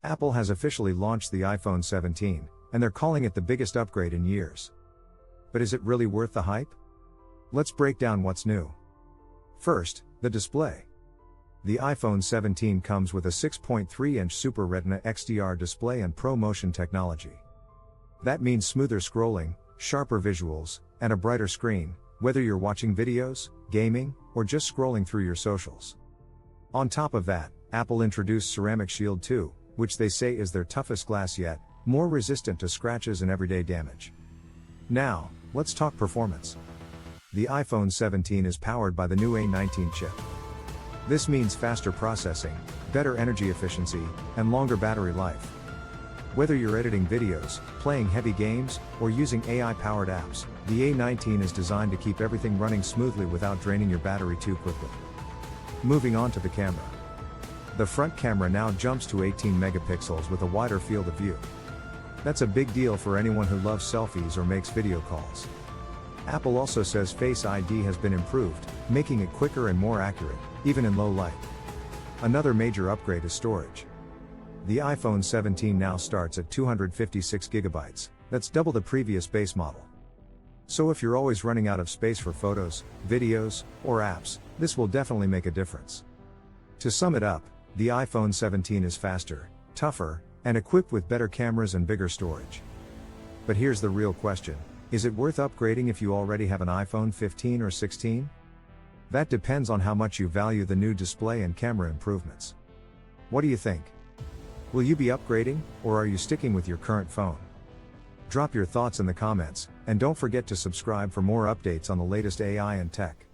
Apple has officially launched the iPhone 17, and they're calling it the biggest upgrade in years. But is it really worth the hype? Let's break down what's new. First, the display. The iPhone 17 comes with a 6.3-inch Super Retina XDR display and ProMotion technology. That means smoother scrolling, sharper visuals, and a brighter screen, whether you're watching videos, gaming, or just scrolling through your socials. On top of that, Apple introduced Ceramic Shield 2, which they say is their toughest glass yet, more resistant to scratches and everyday damage. Now, let's talk performance. The iPhone 17 is powered by the new A19 chip. This means faster processing, better energy efficiency, and longer battery life. Whether you're editing videos, playing heavy games, or using AI-powered apps, the A19 is designed to keep everything running smoothly without draining your battery too quickly. Moving on to the camera. The front camera now jumps to 18 megapixels with a wider field of view. That's a big deal for anyone who loves selfies or makes video calls. Apple also says Face ID has been improved, making it quicker and more accurate, even in low light. Another major upgrade is storage. The iPhone 17 now starts at 256 gigabytes, that's double the previous base model. So if you're always running out of space for photos, videos, or apps, this will definitely make a difference. To sum it up, the iPhone 17 is faster, tougher, and equipped with better cameras and bigger storage. But here's the real question: is it worth upgrading if you already have an iPhone 15 or 16? That depends on how much you value the new display and camera improvements. What do you think? Will you be upgrading, or are you sticking with your current phone? Drop your thoughts in the comments, and don't forget to subscribe for more updates on the latest AI and tech.